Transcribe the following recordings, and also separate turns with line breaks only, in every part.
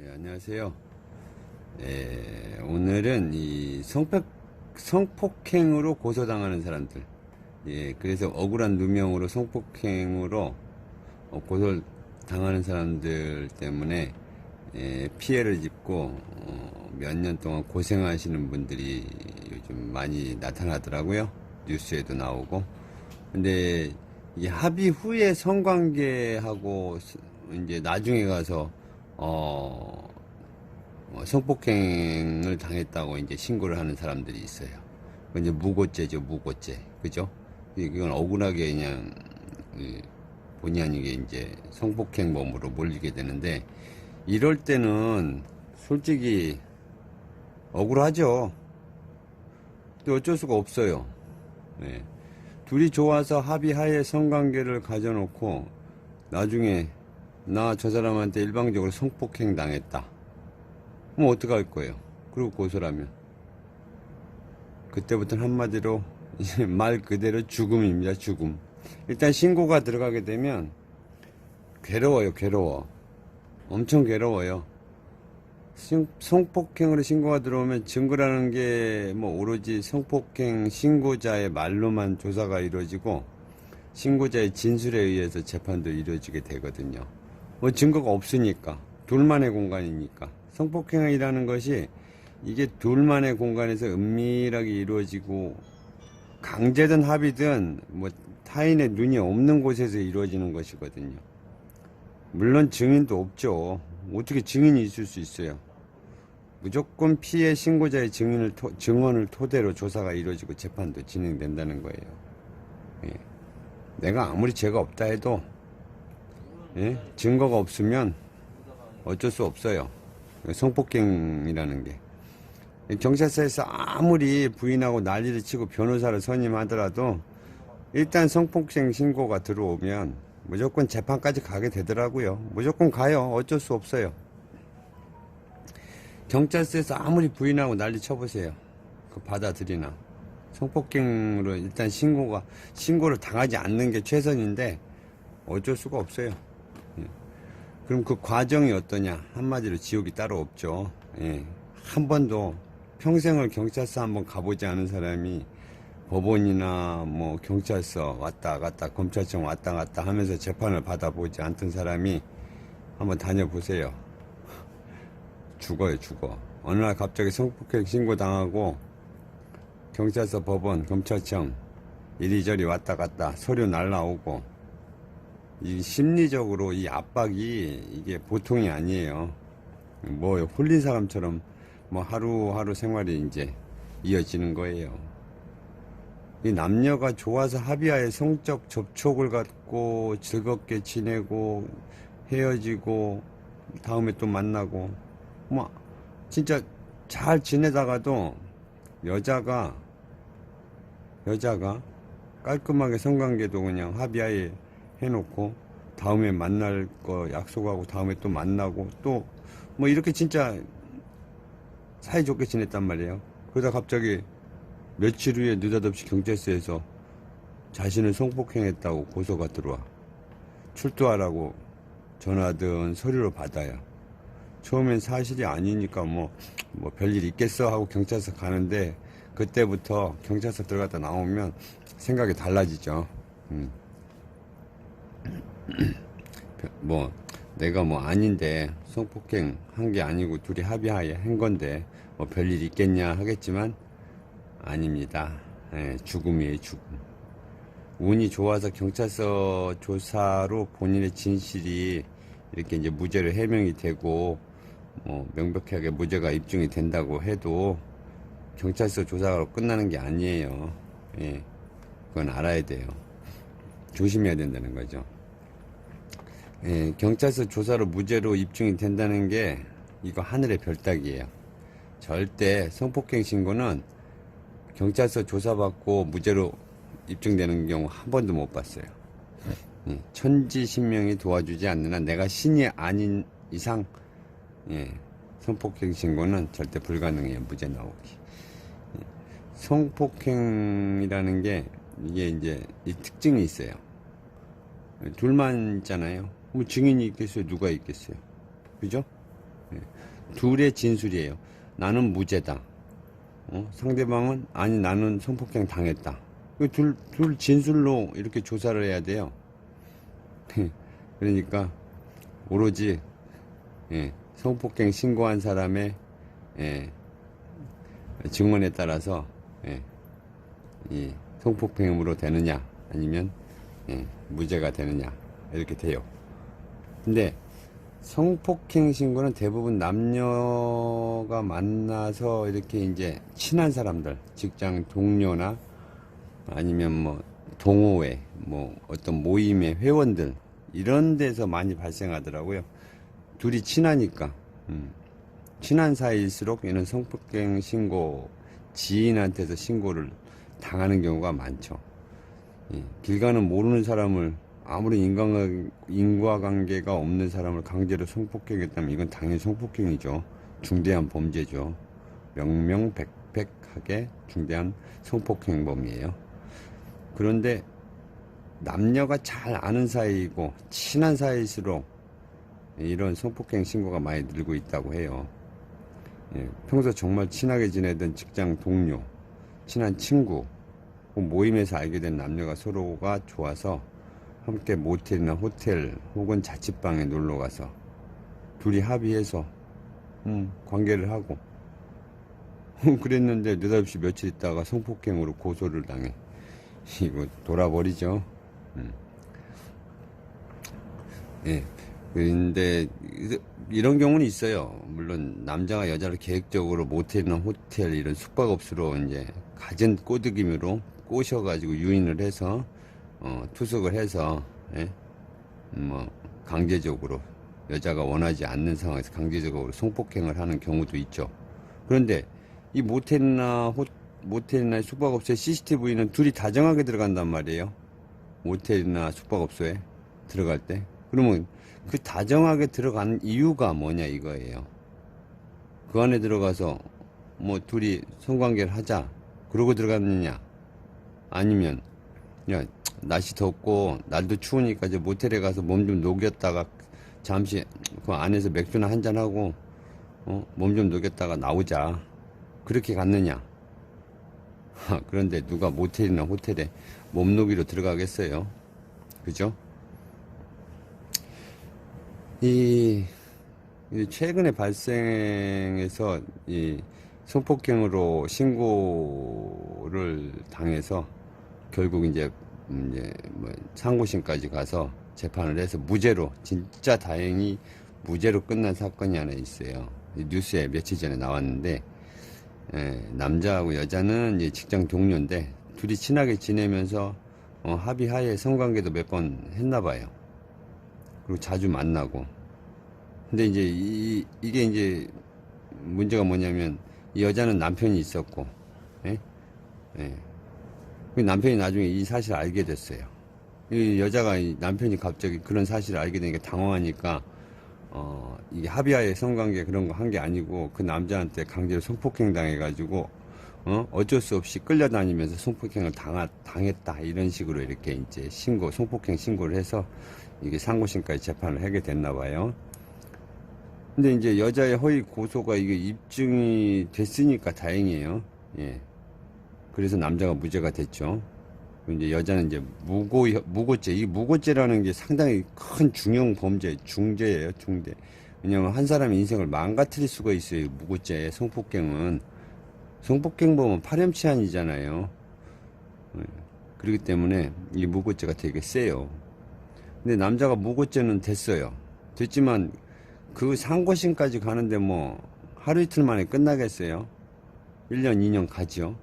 안녕하세요. 오늘은 이 성폭행으로 고소당하는 사람들, 그래서 억울한 누명으로 성폭행으로 고소당하는 사람들 때문에 피해를 입고 몇 년 동안 고생하시는 분들이 요즘 많이 나타나더라고요. 뉴스에도 나오고. 근데 이게 합의 후에 성관계하고 이제 나중에 가서 성폭행을 당했다고 이제 신고를 하는 사람들이 있어요. 이제 무고죄죠, 무고죄. 그죠? 이건 억울하게 그냥, 본의 아니게 이제 성폭행범으로 몰리게 되는데, 이럴 때는 솔직히 억울하죠. 근데 어쩔 수가 없어요. 네. 둘이 좋아서 합의하에 성관계를 가져놓고, 나중에 나 저 사람한테 일방적으로 성폭행 당했다. 그럼 어떡할 거예요? 그리고 고소라면. 그때부터는 한마디로 말 그대로 죽음입니다. 죽음. 일단 신고가 들어가게 되면 괴로워요. 괴로워. 엄청 괴로워요. 성폭행으로 신고가 들어오면 증거라는 게 뭐 오로지 성폭행 신고자의 말로만 조사가 이루어지고 신고자의 진술에 의해서 재판도 이루어지게 되거든요. 뭐 증거가 없으니까, 둘만의 공간이니까. 성폭행이라는 것이 이게 둘만의 공간에서 은밀하게 이루어지고 강제든 합의든 뭐 타인의 눈이 없는 곳에서 이루어지는 것이거든요. 물론 증인도 없죠. 어떻게 증인이 있을 수 있어요? 무조건 피해 신고자의 증언을 토대로 조사가 이루어지고 재판도 진행된다는 거예요. 예. 내가 아무리 죄가 없다 해도 증거가 없으면 어쩔 수 없어요. 성폭행이라는 게. 경찰서에서 아무리 부인하고 난리를 치고 변호사를 선임하더라도 일단 성폭행 신고가 들어오면 무조건 재판까지 가게 되더라고요. 무조건 가요. 어쩔 수 없어요. 경찰서에서 아무리 부인하고 난리 쳐보세요. 그 받아들이나. 성폭행으로 일단 신고를 당하지 않는 게 최선인데 어쩔 수가 없어요. 그럼 그 과정이 어떠냐? 한마디로 지옥이 따로 없죠. 한 번도 평생을 경찰서 한번 가보지 않은 사람이 법원이나 뭐 경찰서 왔다 갔다 검찰청 왔다 갔다 하면서 재판을 받아보지 않던 사람이 한번 다녀보세요. 죽어요, 죽어. 어느 날 갑자기 성폭행 신고 당하고 경찰서, 법원, 검찰청 이리저리 왔다 갔다 서류 날라오고 이 심리적으로 이 압박이 이게 보통이 아니에요. 뭐 홀린 사람처럼 뭐 하루하루 생활이 이제 이어지는 거예요. 이 남녀가 좋아서 합의하에 성적 접촉을 갖고 즐겁게 지내고 헤어지고 다음에 또 만나고 뭐 진짜 잘 지내다가도 여자가 깔끔하게 성관계도 그냥 합의하에 해놓고 다음에 만날 거 약속하고 다음에 또 만나고 또 뭐 이렇게 진짜 사이좋게 지냈단 말이에요. 그러다 갑자기 며칠 후에 느닷없이 경찰서에서 자신을 성폭행했다고 고소가 들어와. 출두하라고 전화든 서류로 받아요. 처음엔 사실이 아니니까 뭐 별일 있겠어 하고 경찰서 가는데 그때부터 경찰서 들어갔다 나오면 생각이 달라지죠. 뭐 내가 뭐 아닌데 성폭행 한 게 아니고 둘이 합의하에 한 건데 뭐 별일 있겠냐 하겠지만 아닙니다. 죽음이에요, 죽음. 운이 좋아서 경찰서 조사로 본인의 진실이 이렇게 이제 무죄로 해명이 되고 뭐 명백하게 무죄가 입증이 된다고 해도 경찰서 조사로 끝나는 게 아니에요. 그건 알아야 돼요. 조심해야 된다는 거죠. 경찰서 조사로 무죄로 입증이 된다는 게 이거 하늘의 별따기예요. 절대 성폭행 신고는 경찰서 조사받고 무죄로 입증되는 경우 한 번도 못 봤어요. 천지신명이 도와주지 않는 한 내가 신이 아닌 이상 성폭행 신고는 절대 불가능해요. 무죄 나오기. 성폭행이라는 게 이게 이제 이 특징이 있어요. 둘만 있잖아요. 뭐 증인이 있겠어요? 누가 있겠어요? 그죠? 둘의 진술이에요. 나는 무죄다. 상대방은 아니 나는 성폭행 당했다. 둘 진술로 이렇게 조사를 해야 돼요. 그러니까 오로지 성폭행 신고한 사람의 증언에 따라서 이 성폭행으로 되느냐 아니면 무죄가 되느냐 이렇게 돼요. 근데 성폭행 신고는 대부분 남녀가 만나서 이렇게 이제 친한 사람들, 직장 동료나 아니면 뭐 동호회, 뭐 어떤 모임의 회원들 이런 데서 많이 발생하더라고요. 둘이 친하니까. 친한 사이일수록 이런 성폭행 신고, 지인한테서 신고를 당하는 경우가 많죠. 길 가는 모르는 사람을 아무리 인과관계가 없는 사람을 강제로 성폭행했다면 이건 당연히 성폭행이죠. 중대한 범죄죠. 명명백백하게 중대한 성폭행범이에요. 그런데 남녀가 잘 아는 사이이고 친한 사이일수록 이런 성폭행 신고가 많이 늘고 있다고 해요. 평소 정말 친하게 지내던 직장 동료, 친한 친구, 모임에서 알게 된 남녀가 서로가 좋아서 함께 모텔이나 호텔 혹은 자취방에 놀러 가서 둘이 합의해서 관계를 하고 그랬는데 느닷없이 며칠 있다가 성폭행으로 고소를 당해. 이거 돌아버리죠. 그런데 이런 경우는 있어요. 물론 남자가 여자를 계획적으로 모텔이나 호텔 이런 숙박업소로 이제 갖은 꼬드김으로 꼬셔가지고 유인을 해서 투숙을 해서 뭐 강제적으로 여자가 원하지 않는 상황에서 강제적으로 성폭행을 하는 경우도 있죠. 그런데 이 모텔이나 숙박업소의 CCTV는 둘이 다정하게 들어간단 말이에요. 모텔이나 숙박업소에 들어갈 때. 그러면 그 다정하게 들어간 이유가 뭐냐 이거예요. 그 안에 들어가서 뭐 둘이 성관계를 하자 그러고 들어갔느냐, 아니면 야 날씨 덥고 날도 추우니까 이제 모텔에 가서 몸 좀 녹였다가 잠시 그 안에서 맥주나 한잔하고 몸 좀 녹였다가 나오자 그렇게 갔느냐. 그런데 누가 모텔이나 호텔에 몸녹이로 들어가겠어요. 그죠? 이 최근에 발생해서 이 성폭행으로 신고를 당해서 결국 이제 뭐 상고심까지 가서 재판을 해서 무죄로, 진짜 다행히 무죄로 끝난 사건이 하나 있어요. 뉴스에 며칠 전에 나왔는데, 남자하고 여자는 이제 직장 동료인데 둘이 친하게 지내면서 합의하에 성관계도 몇 번 했나 봐요. 그리고 자주 만나고. 근데 이제 이게 이제 문제가 뭐냐면 이 여자는 남편이 있었고, 그 남편이 나중에 이 사실을 알게 됐어요. 이 여자가 남편이 갑자기 그런 사실을 알게 되니까 당황하니까 이게 합의하에 성관계 그런 거 한 게 아니고 그 남자한테 강제로 성폭행 당해가지고 어쩔 수 없이 끌려다니면서 성폭행을 당했다 이런 식으로 이렇게 이제 성폭행 신고를 해서 이게 상고심까지 재판을 하게 됐나 봐요. 근데 이제 여자의 허위 고소가 이게 입증이 됐으니까 다행이에요. 그래서 남자가 무죄가 됐죠. 이제 여자는 이제 무고죄. 이 무고죄라는 게 상당히 큰 중형 범죄, 중죄예요, 중대. 왜냐면 한 사람의 인생을 망가뜨릴 수가 있어요, 무고죄. 성폭행범은 파렴치한이잖아요. 그렇기 때문에 이 무고죄가 되게 세요. 근데 남자가 무고죄는 됐어요. 됐지만 그 상고심까지 가는데 뭐 하루 이틀 만에 끝나겠어요? 1년, 2년 가죠.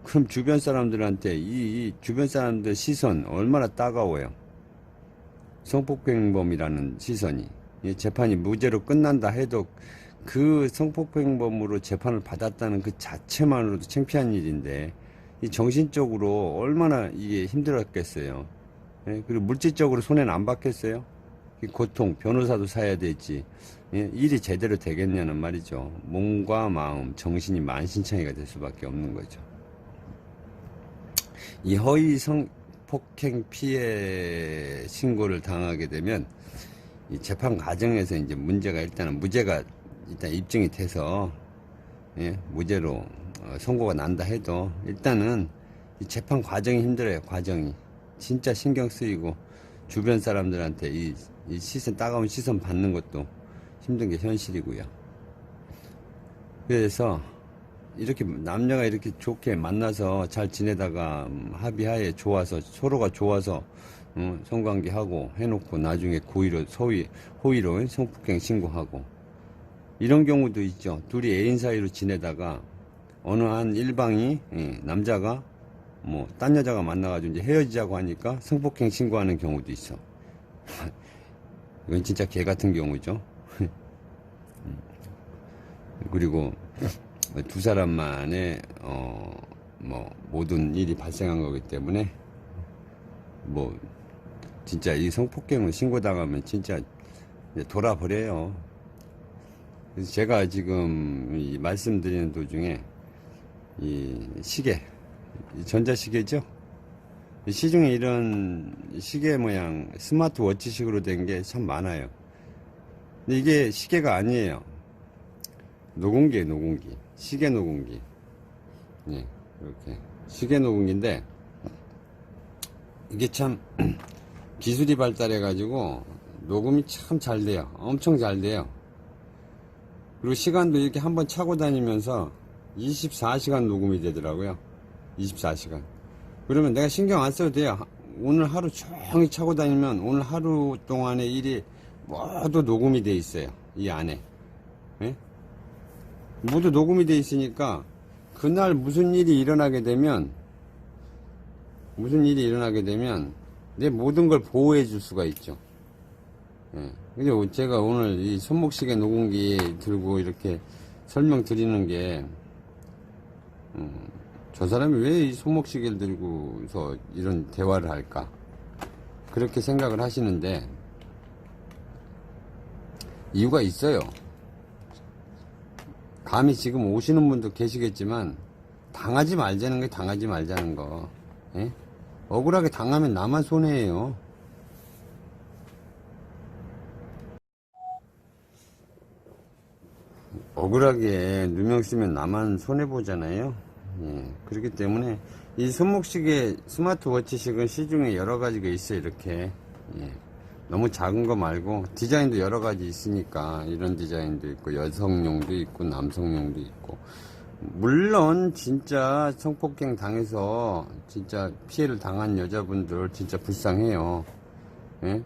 그럼 주변 사람들한테 이 주변 사람들 시선 얼마나 따가워요. 성폭행범이라는 시선이. 재판이 무죄로 끝난다 해도 그 성폭행범으로 재판을 받았다는 그 자체만으로도 창피한 일인데 이 정신적으로 얼마나 이게 힘들었겠어요. 그리고 물질적으로 손해는 안 받겠어요? 고통, 변호사도 사야 되지. 일이 제대로 되겠냐는 말이죠. 몸과 마음, 정신이 만신창이가 될 수밖에 없는 거죠. 이 허위 성폭행 피해 신고를 당하게 되면 이 재판 과정에서 이제 문제가 일단은 무죄가 일단 입증이 돼서 예, 무죄로 선고가 난다 해도 일단은 이 재판 과정이 힘들어요. 과정이 진짜 신경 쓰이고 주변 사람들한테 이 시선, 따가운 시선 받는 것도 힘든 게 현실이고요. 그래서 이렇게 남녀가 이렇게 좋게 만나서 잘 지내다가 합의하에 좋아서 서로가 좋아서 성관계하고 해놓고 나중에 고의로 호의로 성폭행 신고하고 이런 경우도 있죠. 둘이 애인 사이로 지내다가 어느 한 일방이 남자가 뭐 딴 여자가 만나가지고 이제 헤어지자고 하니까 성폭행 신고하는 경우도 있어. 이건 진짜 개 같은 경우죠. 그리고 두 사람만의 뭐 모든 일이 발생한 거기 때문에 뭐 진짜 이 성폭행을 신고당하면 진짜 돌아버려요. 그래서 제가 지금 이 말씀드리는 도중에 이 시계, 이 전자시계죠. 이 시중에 이런 시계 모양 스마트워치식으로 된 게 참 많아요. 근데 이게 시계가 아니에요. 노공기예요, 노공기. 시계 노공기. 예, 이렇게 시계 노공기인데 이게 참 기술이 발달해 가지고 녹음이 참 잘 돼요. 엄청 잘 돼요. 그리고 시간도 이렇게 한번 차고 다니면서 24시간 녹음이 되더라고요. 24시간. 그러면 내가 신경 안 써도 돼요. 오늘 하루 종일 차고 다니면 오늘 하루 동안의 일이 모두 녹음이 돼 있어요. 이 안에. 예? 모두 녹음이 돼 있으니까 그날 무슨 일이 일어나게 되면 내 모든 걸 보호해 줄 수가 있죠. 예. 근데 제가 오늘 이 손목시계 녹음기 들고 이렇게 설명드리는 게 저 사람이 왜 이 손목시계를 들고서 이런 대화를 할까 그렇게 생각을 하시는데 이유가 있어요. 감히 지금 오시는 분도 계시겠지만 당하지 말자는 게 당하지 말자는 거. 예? 억울하게 당하면 나만 손해예요. 억울하게 누명 쓰면 나만 손해보잖아요. 예, 그렇기 때문에 이 손목시계 스마트워치식은 시중에 여러 가지가 있어요. 이렇게 예, 너무 작은 거 말고 디자인도 여러 가지 있으니까 이런 디자인도 있고 여성용도 있고 남성용도 있고 물론 진짜 성폭행 당해서 진짜 피해를 당한 여자분들 진짜 불쌍해요. 예?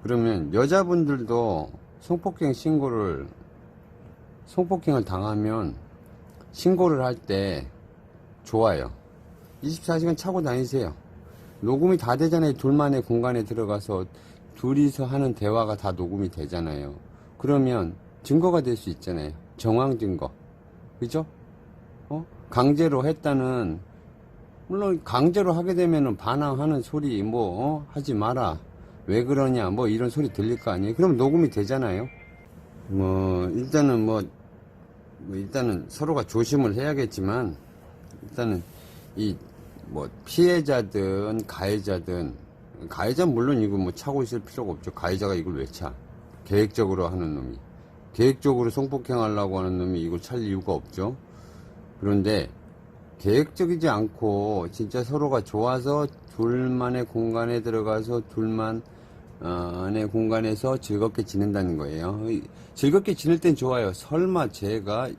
그러면 여자분들도 성폭행을 당하면 신고를 할 때 좋아요. 24시간 차고 다니세요. 녹음이 다 되잖아요. 둘만의 공간에 들어가서 둘이서 하는 대화가 다 녹음이 되잖아요. 그러면 증거가 될 수 있잖아요. 정황 증거. 그죠? 강제로 했다는, 물론 강제로 하게 되면은 반항하는 소리, 하지 마라. 왜 그러냐, 이런 소리 들릴 거 아니에요? 그럼 녹음이 되잖아요. 일단은 서로가 조심을 해야겠지만, 일단은 피해자든 가해자든, 가해자는 물론 이거 차고 있을 필요가 없죠. 가해자가 이걸 왜 차? 계획적으로 하는 놈이. 계획적으로 성폭행 하려고 하는 놈이 이걸 찰 이유가 없죠. 그런데 계획적이지 않고 진짜 서로가 좋아서 둘만의 공간에 들어가서 둘만의 공간에서 즐겁게 지낸다는 거예요. 즐겁게 지낼 땐 좋아요. 설마 제가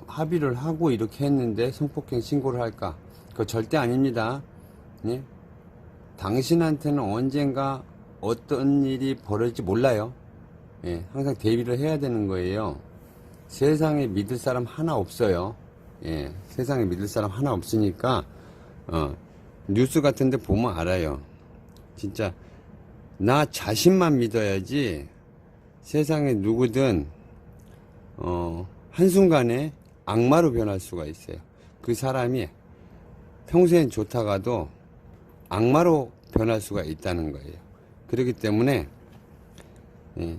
합의를 하고 이렇게 했는데 성폭행 신고를 할까? 그거 절대 아닙니다. 예? 당신한테는 언젠가 어떤 일이 벌어질지 몰라요. 예, 항상 대비를 해야 되는 거예요. 세상에 믿을 사람 하나 없어요. 예, 세상에 믿을 사람 하나 없으니까, 뉴스 같은 데 보면 알아요. 진짜, 나 자신만 믿어야지 세상에 누구든, 한순간에 악마로 변할 수가 있어요. 그 사람이 평소엔 좋다가도 악마로 변할 수가 있다는 거예요. 그렇기 때문에, 예,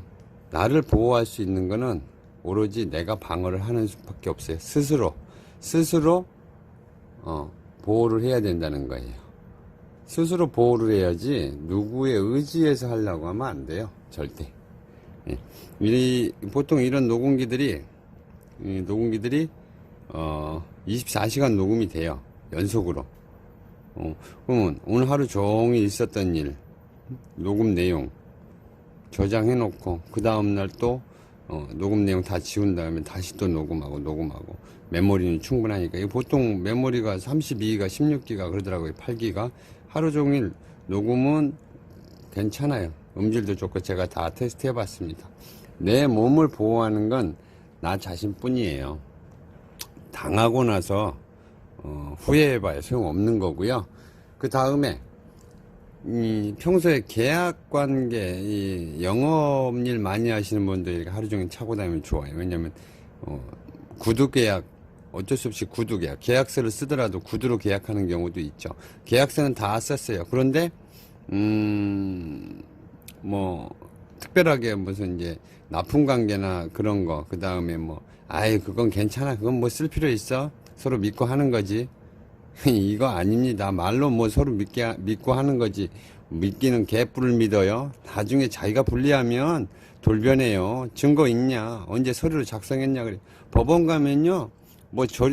나를 보호할 수 있는 거는 오로지 내가 방어를 하는 수밖에 없어요. 스스로 보호를 해야 된다는 거예요. 스스로 보호를 해야지 누구의 의지에서 하려고 하면 안 돼요. 절대. 예. 보통 이런 녹음기들이 24시간 녹음이 돼요. 연속으로. 그러면 오늘 하루 종일 있었던 일, 녹음 내용 저장해 놓고, 그 다음날 또, 녹음 내용 다 지운 다음에 다시 또 녹음하고, 메모리는 충분하니까. 이거 보통 메모리가 32기가, 16기가 그러더라고요. 8기가. 하루 종일 녹음은 괜찮아요. 음질도 좋고, 제가 다 테스트 해봤습니다. 내 몸을 보호하는 건 나 자신뿐이에요. 당하고 나서, 후회해봐야 소용없는 거고요. 그 다음에, 평소에 계약 관계, 영업일 많이 하시는 분들이 하루 종일 차고 다니면 좋아요. 왜냐면, 구두 계약, 어쩔 수 없이 구두 계약, 계약서를 쓰더라도 구두로 계약하는 경우도 있죠. 계약서는 다 썼어요. 그런데, 특별하게 무슨 이제, 납품 관계나 그런 거, 그 다음에 그건 괜찮아. 그건 쓸 필요 있어. 서로 믿고 하는 거지. 이거 아닙니다. 말로 서로 믿고 하는 거지. 믿기는 개뿔을 믿어요. 나중에 자기가 불리하면 돌변해요. 증거 있냐? 언제 서류를 작성했냐 그래. 법원 가면요.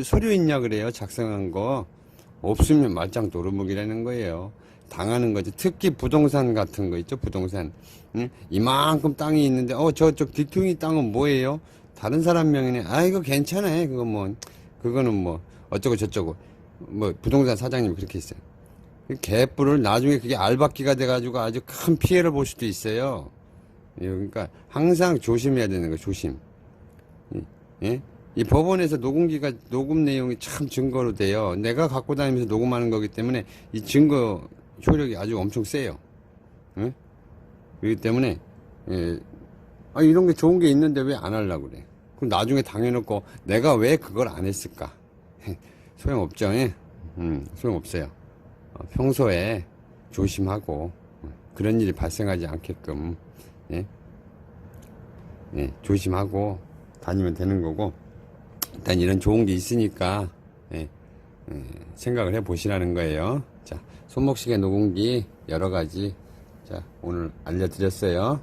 서류 있냐 그래요. 작성한 거. 없으면 말짱 도루묵이라는 거예요. 당하는 거지. 특히 부동산 같은 거 있죠. 부동산. 응? 이만큼 땅이 있는데, 저쪽 뒤퉁이 땅은 뭐예요? 다른 사람 명의네. 이거 괜찮아. 그거는 어쩌고 저쩌고. 부동산 사장님이 그렇게 했어요. 개뿔을 나중에 그게 알박기가 돼가지고 아주 큰 피해를 볼 수도 있어요. 그러니까 항상 조심해야 되는 거예요. 조심. 예? 이 법원에서 녹음 내용이 참 증거로 돼요. 내가 갖고 다니면서 녹음하는 거기 때문에 이 증거 효력이 아주 엄청 세요. 예? 그렇기 때문에, 이런 게 좋은 게 있는데 왜 안 하려고 그래. 그럼 나중에 당해놓고 내가 왜 그걸 안 했을까? 소용없죠. 예? 소용없어요. 평소에 조심하고, 그런 일이 발생하지 않게끔, 조심하고 다니면 되는 거고, 일단 이런 좋은 게 있으니까, 생각을 해 보시라는 거예요. 자, 손목시계 녹음기 여러 가지, 자, 오늘 알려드렸어요.